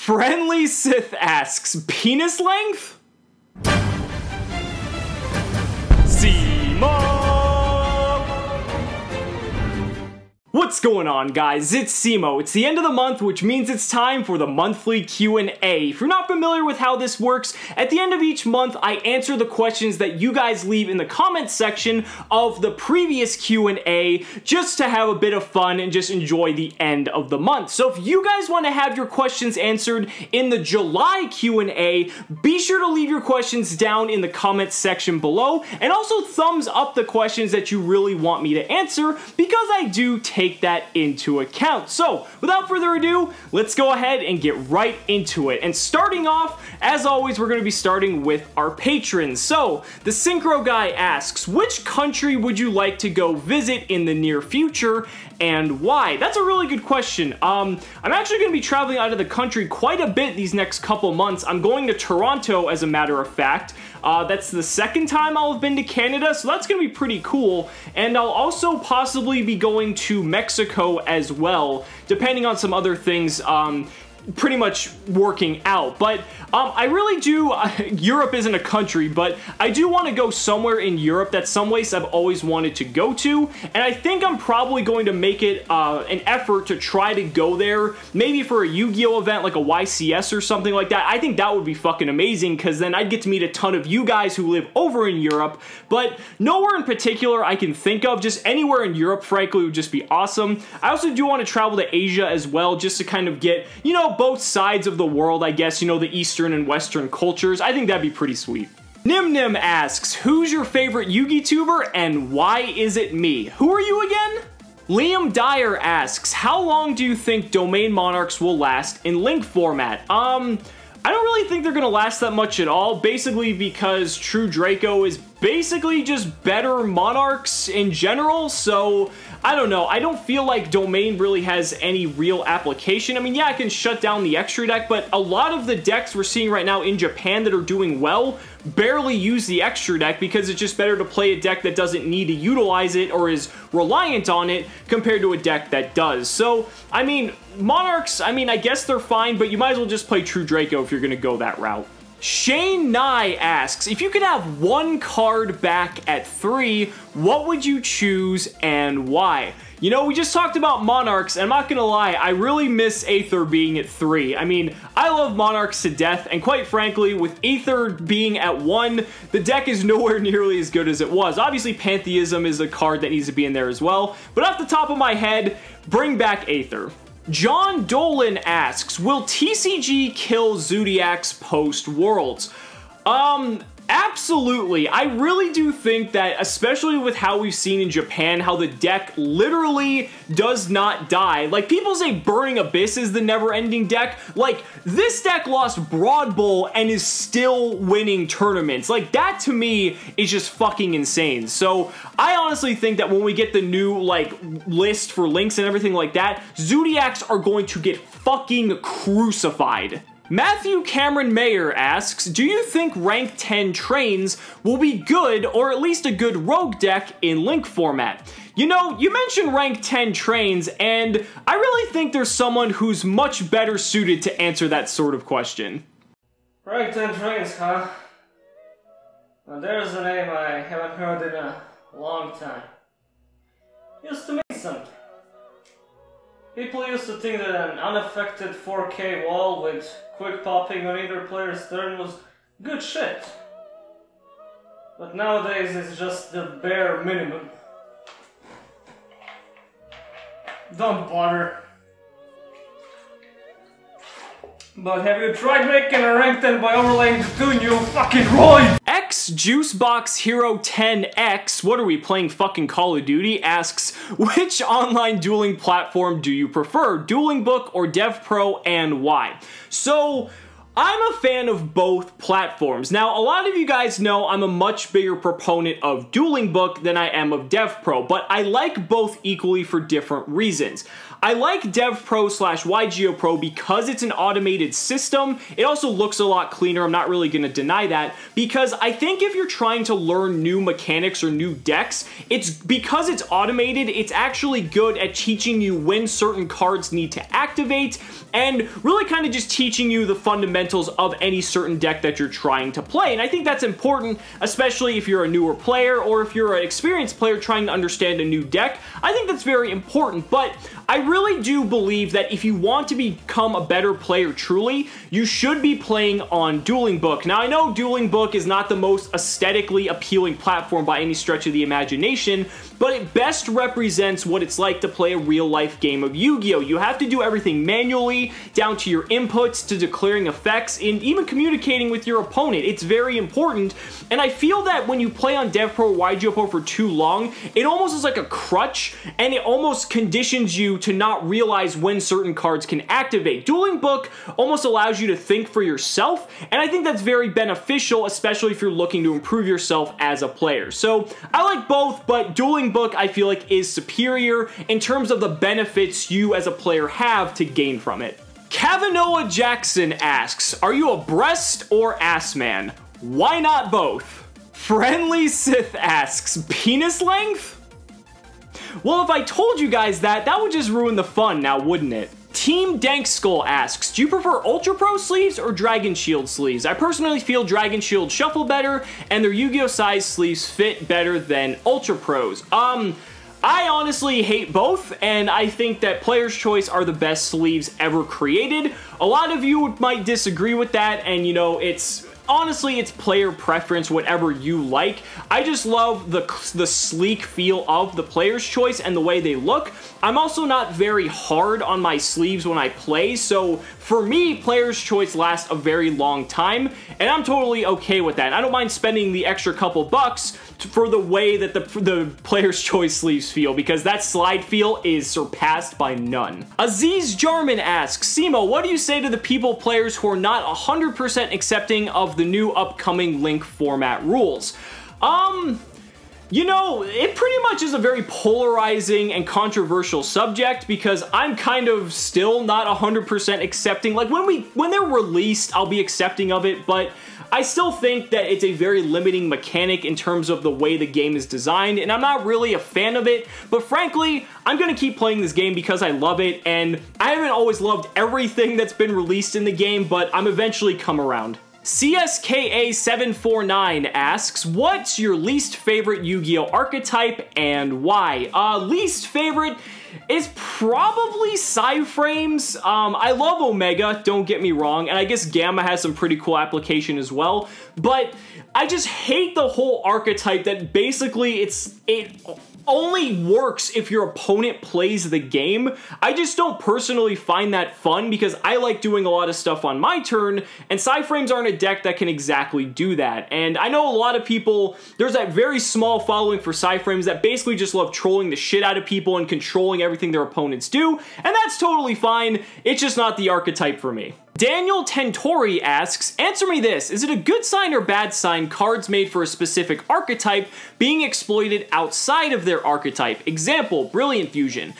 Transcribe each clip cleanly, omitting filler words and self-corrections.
Friendly Sith asks, penis length? Cimoooooooo! What's going on, guys? It's Cimo. It's the end of the month, which means it's time for the monthly Q&A. If you're not familiar with how this works, at the end of each month, I answer the questions that you guys leave in the comments section of the previous Q&A, just to have a bit of fun and just enjoy the end of the month. So if you guys want to have your questions answered in the July Q&A, be sure to leave your questions down in the comments section below, and also thumbs up the questions that you really want me to answer, because I do take that into account. So without further ado, let's go ahead and get right into it. And starting off, as always, we're going to be starting with our patrons. So the Synchro guy asks, which country would you like to go visit in the near future and why? That's a really good question. I'm actually going to be traveling out of the country quite a bit these next couple months. I'm going to Toronto, as a matter of fact. That's the second time I'll have been to Canada, so that's going to be pretty cool. And I'll also possibly be going to Mexico as well, depending on some other things pretty much working out. But I really do, Europe isn't a country, but I do want to go somewhere in Europe. That's some place I've always wanted to go to, and I think I'm probably going to make it an effort to try to go there, maybe for a Yu-Gi-Oh event, like a YCS or something like that. I think that would be fucking amazing, because then I'd get to meet a ton of you guys who live over in Europe, but nowhere in particular I can think of. Just anywhere in Europe, frankly, would just be awesome. I also do want to travel to Asia as well, just to kind of get, you know, both sides of the world, I guess, you know, the Eastern and Western cultures. I think that'd be pretty sweet. Nim asks, who's your favorite YugiTuber and why is it me? Who are you again? Liam Dyer asks, how long do you think Domain Monarchs will last in Link format? I don't really think they're gonna last that much at all, basically because True Draco is basically just better Monarchs in general, so I don't know. I don't feel like Domain really has any real application. I mean, yeah, I can shut down the extra deck, but a lot of the decks we're seeing right now in Japan that are doing well barely use the extra deck, because it's just better to play a deck that doesn't need to utilize it or is reliant on it compared to a deck that does. So, I mean, Monarchs, I mean, I guess they're fine, but you might as well just play True Draco if you're gonna go that route. Shane Nye asks, if you could have one card back at 3, what would you choose and why? You know, we just talked about Monarchs, and I'm not gonna lie, I really miss Aether being at 3. I mean, I love Monarchs to death, and quite frankly, with Aether being at 1, the deck is nowhere nearly as good as it was. Obviously, Pantheism is a card that needs to be in there as well, but off the top of my head, bring back Aether. John Dolan asks, will TCG kill Zodiac's post-Worlds? Absolutely. I really do think that, especially with how we've seen in Japan, how the deck literally does not die. Like, people say Burning Abyss is the never-ending deck. Like, this deck lost Broad Bowl and is still winning tournaments. Like, that to me is just fucking insane. So, I honestly think that when we get the new, like, list for links and everything like that, Zodiacs are going to get fucking crucified. Matthew Cameron Mayer asks, do you think rank 10 trains will be good, or at least a good rogue deck in Link format? You know, you mentioned rank 10 trains, and I really think there's someone who's much better suited to answer that sort of question. Rank 10 trains, huh? Well, there's a name I haven't heard in a long time. Used to mean something. People used to think that an unaffected 4K wall with quick popping on either player's turn was good shit. But nowadays it's just the bare minimum. Don't bother. But have you tried making a rank 10 by overlaying the tune, you fucking roid? X Juicebox Hero 10X, what are we playing, fucking Call of Duty, asks, which online dueling platform do you prefer, Dueling Book or DevPro, and why? So, I'm a fan of both platforms. Now, a lot of you guys know I'm a much bigger proponent of Dueling Book than I am of DevPro, but I like both equally for different reasons. I like DevPro/YGO Pro because it's an automated system. It also looks a lot cleaner. I'm not really going to deny that, because I think if you're trying to learn new mechanics or new decks, because it's automated, it's actually good at teaching you when certain cards need to activate, and really kind of just teaching you the fundamentals of any certain deck that you're trying to play. And I think that's important, especially if you're a newer player or if you're an experienced player trying to understand a new deck. I think that's very important, but I really do believe that if you want to become a better player truly, you should be playing on Dueling Book. Now, I know Dueling Book is not the most aesthetically appealing platform by any stretch of the imagination, but it best represents what it's like to play a real-life game of Yu-Gi-Oh! You have to do everything manually, down to your inputs, to declaring effects, and even communicating with your opponent. It's very important, and I feel that when you play on DevPro or YGO Pro for too long, it almost is like a crutch, and it almost conditions you to not realize when certain cards can activate. Dueling Book almost allows you to think for yourself, and I think that's very beneficial, especially if you're looking to improve yourself as a player. So I like both, but Dueling Book I feel like is superior in terms of the benefits you as a player have to gain from it. Kavanoa Jackson asks, are you a breast or ass man? Why not both? Friendly Sith asks, penis length? Well, if I told you guys that would just ruin the fun now, wouldn't it? Team Dankskull asks, do you prefer Ultra Pro sleeves or Dragon Shield sleeves? I personally feel Dragon Shield shuffle better, and their Yu-Gi-Oh! Size sleeves fit better than Ultra Pros. I honestly hate both, and I think that Player's Choice are the best sleeves ever created. A lot of you might disagree with that, and you know, honestly, it's player preference, whatever you like. I just love the sleek feel of the Player's Choice and the way they look. I'm also not very hard on my sleeves when I play, so for me, Player's Choice lasts a very long time, and I'm totally okay with that. I don't mind spending the extra couple bucks for the way that the Player's Choice sleeves feel, because that slide feel is surpassed by none. Aziz Jarman asks, Simo, what do you say to the players who are not 100% accepting of the new upcoming Link format rules? You know, it pretty much is a very polarizing and controversial subject, because I'm kind of still not 100% accepting. Like, when they're released, I'll be accepting of it, but I still think that it's a very limiting mechanic in terms of the way the game is designed, and I'm not really a fan of it, but frankly, I'm gonna keep playing this game because I love it, and I haven't always loved everything that's been released in the game, but I'm eventually come around. CSKA749 asks, what's your least favorite Yu-Gi-Oh! Archetype and why? Least favorite is probably Psyframes. I love Omega, don't get me wrong, and I guess Gamma has some pretty cool application as well, but I just hate the whole archetype that basically it only works if your opponent plays the game. I just don't personally find that fun, because I like doing a lot of stuff on my turn, and Psyframes aren't a deck that can exactly do that. And I know a lot of people, there's that very small following for Psyframes that basically just love trolling the shit out of people and controlling everything their opponents do, and that's totally fine. It's just not the archetype for me. Daniel Tentori asks, answer me this, is it a good sign or bad sign cards made for a specific archetype being exploited outside of their archetype? Example, Brilliant Fusion.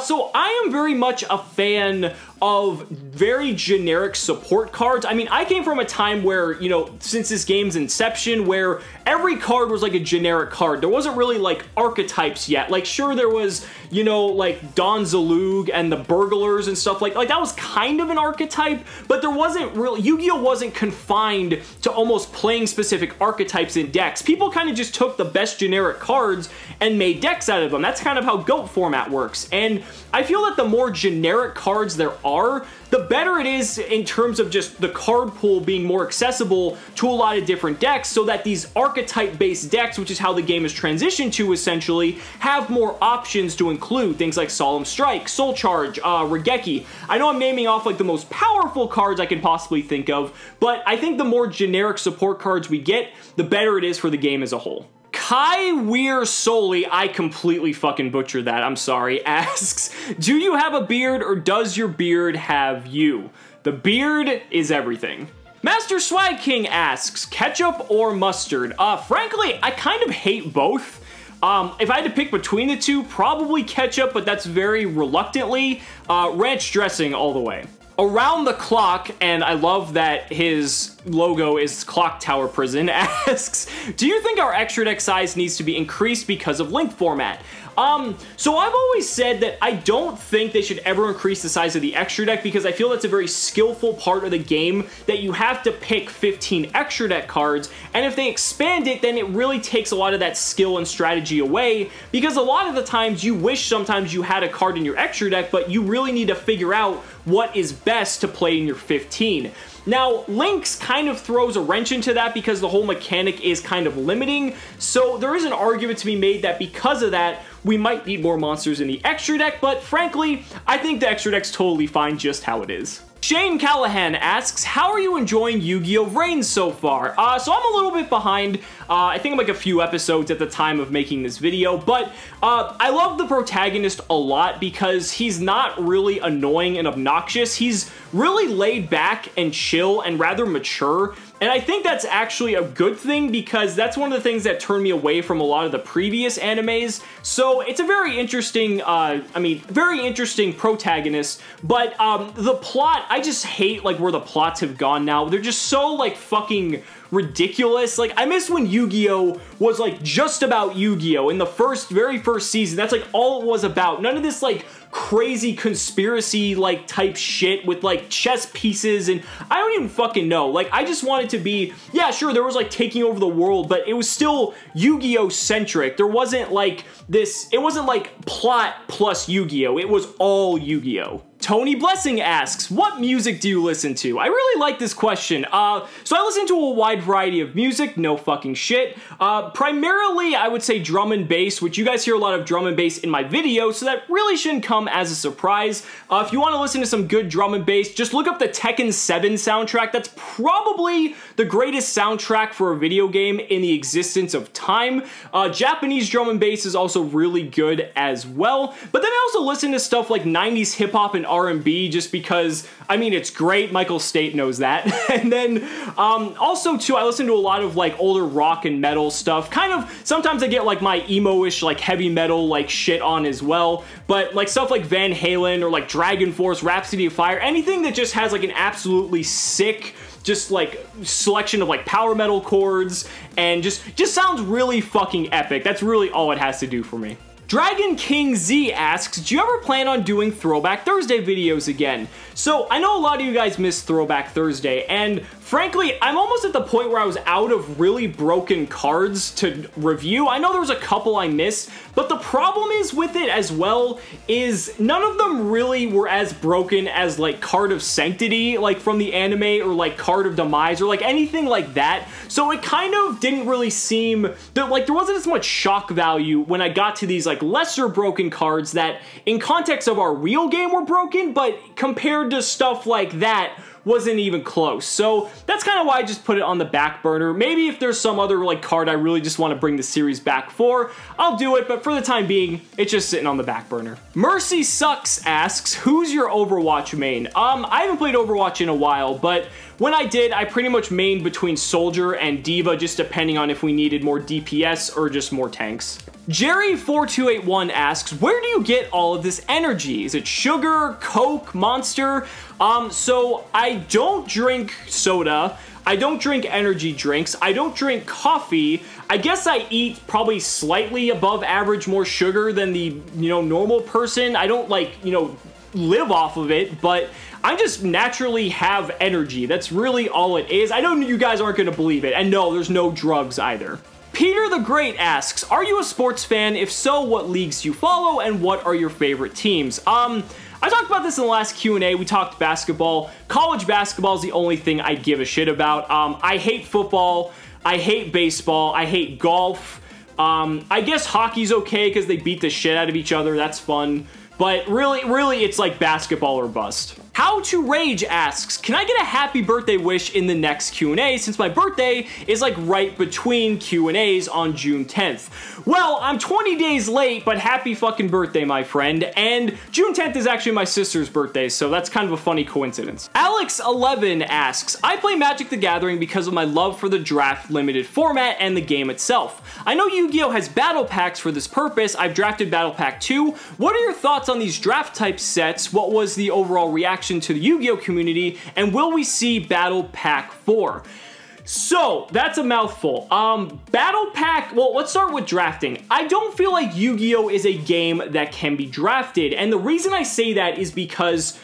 So I am very much a fan of very generic support cards. I mean, I came from a time where, you know, since this game's inception, where every card was like a generic card. There wasn't really like archetypes yet. Like, sure, there was, you know, like Don Zalug and the Burglars and stuff like that was kind of an archetype, but there wasn't really, Yu-Gi-Oh! Wasn't confined to almost playing specific archetypes in decks. People kind of just took the best generic cards and made decks out of them. That's kind of how GOAT format works. And I feel that the more generic cards there are, the better it is in terms of just the card pool being more accessible to a lot of different decks, so that these archetype-based decks, which is how the game is transitioned to essentially, have more options to include things like Solemn Strike, Soul Charge, Regeki. I know I'm naming off like the most powerful cards I can possibly think of, but I think the more generic support cards we get, the better it is for the game as a whole. Kai Weir Soli, I completely fucking butchered that, I'm sorry, asks, do you have a beard or does your beard have you? The beard is everything. Master Swag King asks, ketchup or mustard? Frankly, I kind of hate both. If I had to pick between the two, probably ketchup, but that's very reluctantly. Ranch dressing all the way. Around the Clock, and I love that his logo is Clock Tower Prison, asks, do you think our extra deck size needs to be increased because of link format? So I've always said that I don't think they should ever increase the size of the extra deck because I feel that's a very skillful part of the game that you have to pick 15 extra deck cards, and if they expand it, then it really takes a lot of that skill and strategy away because a lot of the times you wish sometimes you had a card in your extra deck, but you really need to figure out what is best to play in your 15. Now, Links kind of throws a wrench into that because the whole mechanic is kind of limiting, so there is an argument to be made that because of that, we might need more monsters in the extra deck, but frankly, I think the extra deck's totally fine just how it is. Shane Callahan asks, how are you enjoying Yu-Gi-Oh! Reigns so far? So I'm a little bit behind. I think I'm like a few episodes at the time of making this video, but I love the protagonist a lot because he's not really annoying and obnoxious. He's really laid back and chill and rather mature, and I think that's actually a good thing because that's one of the things that turned me away from a lot of the previous animes. So it's a very interesting, very interesting protagonist, but the plot, I just hate like where the plots have gone now. They're just so like fucking ridiculous. Like, I miss when Yu-Gi-Oh! Was like just about Yu-Gi-Oh! In the very first season. That's like all it was about. None of this like crazy conspiracy like type shit with like chess pieces, and I don't even fucking know. Like, I just wanted to be, yeah, sure, there was like taking over the world, but it was still Yu-Gi-Oh! Centric. There wasn't like this, it wasn't like plot plus Yu-Gi-Oh! It was all Yu-Gi-Oh! Tony Blessing asks, what music do you listen to? I really like this question. So I listen to a wide variety of music, no fucking shit. Primarily, I would say drum and bass, which you guys hear a lot of drum and bass in my videos, so that really shouldn't come as a surprise. If you want to listen to some good drum and bass, just look up the Tekken 7 soundtrack. That's probably the greatest soundtrack for a video game in the existence of time. Japanese drum and bass is also really good as well. But then I also listen to stuff like 90s hip-hop and R&B just because, I mean, it's great. Michael State knows that. And then also too, I listen to a lot of like older rock and metal stuff. Kind of, sometimes I get like my emo-ish like heavy metal like shit on as well. But like stuff like Van Halen or like Dragon Force, Rhapsody of Fire, anything that just has like an absolutely sick just like selection of like power metal chords and just sounds really fucking epic. That's really all it has to do for me. Dragon King Z asks, do you ever plan on doing Throwback Thursday videos again? So I know a lot of you guys miss Throwback Thursday, and frankly, I'm almost at the point where I was out of really broken cards to review. I know there was a couple I missed, but the problem is with it as well is none of them really were as broken as like Card of Sanctity, like from the anime, or like Card of Demise, or like anything like that. So it kind of didn't really seem that like there wasn't as much shock value when I got to these like lesser broken cards that in context of our real game were broken, but compared to stuff like that wasn't even close. So that's kind of why I just put it on the back burner. Maybe if there's some other like card I really just want to bring the series back for, I'll do it, but for the time being, it's just sitting on the back burner. Mercy Sucks asks, who's your Overwatch main? I haven't played Overwatch in a while, but when I did, I pretty much mained between Soldier and Diva, just depending on if we needed more DPS or just more tanks. Jerry4281 asks, where do you get all of this energy? Is it sugar, Coke, Monster? So I don't drink soda. I don't drink energy drinks. I don't drink coffee. I guess I eat probably slightly above average more sugar than the, normal person. I don't like, live off of it, but I just naturally have energy. That's really all it is. I know you guys aren't going to believe it. And no, there's no drugs either. Peter the Great asks, are you a sports fan? If so, what leagues do you follow and what are your favorite teams? I talked about this in the last Q&A. We talked basketball. College basketball is the only thing I give a shit about. I hate football. I hate baseball. I hate golf. I guess hockey's okay because they beat the shit out of each other. That's fun. But really, it's like basketball or bust. How to Rage asks, can I get a happy birthday wish in the next Q&A since my birthday is like right between Q&As on June 10th? Well, I'm 20 days late, but happy fucking birthday, my friend. And June 10th is actually my sister's birthday, so that's kind of a funny coincidence. Alex11 asks, I play Magic the Gathering because of my love for the draft limited format and the game itself. I know Yu-Gi-Oh! Has battle packs for this purpose. I've drafted Battle Pack 2. What are your thoughts on these draft type sets? What was the overall reaction to the Yu-Gi-Oh! Community? And will we see Battle Pack 4? So, that's a mouthful. Battle Pack, well, let's start with drafting. I don't feel like Yu-Gi-Oh! Is a game that can be drafted, and the reason I say that is because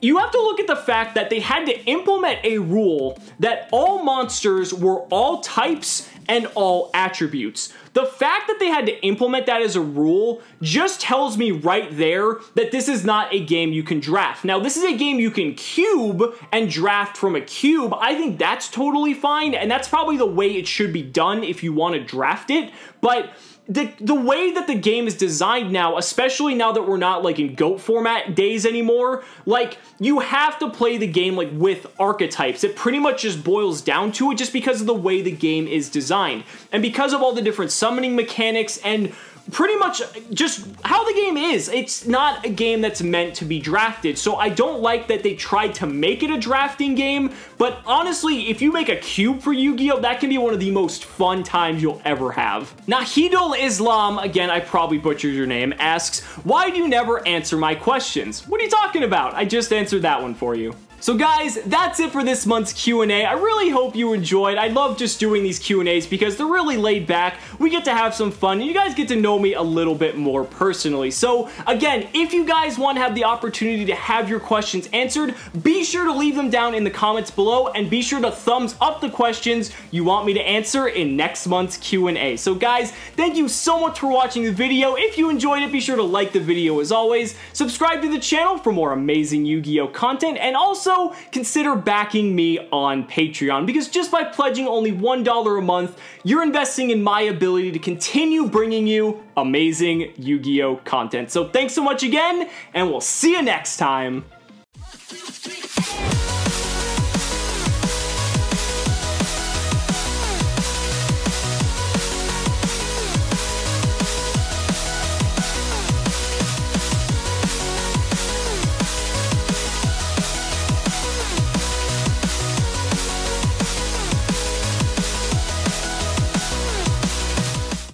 you have to look at the fact that they had to implement a rule that all monsters were all types and all attributes. The fact that they had to implement that as a rule just tells me right there that this is not a game you can draft. Now, this is a game you can cube and draft from a cube. I think that's totally fine, and that's probably the way it should be done if you want to draft it, but the way that the game is designed now, especially now that we're not like in GOAT format days anymore, like you have to play the game like with archetypes. It pretty much just boils down to it just because of the way the game is designed. And because of all the different summoning mechanics and pretty much just how the game is. It's not a game that's meant to be drafted, so I don't like that they tried to make it a drafting game, but honestly, if you make a cube for Yu-Gi-Oh! That can be one of the most fun times you'll ever have. Nahidul Islam, again, I probably butchered your name, asks, why do you never answer my questions? What are you talking about? I just answered that one for you. So guys, that's it for this month's Q&A. I really hope you enjoyed. I love just doing these Q&As because they're really laid back. We get to have some fun, and you guys get to know me a little bit more personally. So again, if you guys want to have the opportunity to have your questions answered, be sure to leave them down in the comments below, and be sure to thumbs up the questions you want me to answer in next month's Q&A. So guys, thank you so much for watching the video. If you enjoyed it, be sure to like the video as always, subscribe to the channel for more amazing Yu-Gi-Oh! Content, and also consider backing me on Patreon, because just by pledging only $1 a month, you're investing in my ability to continue bringing you amazing Yu-Gi-Oh! Content. So thanks so much again, and we'll see you next time.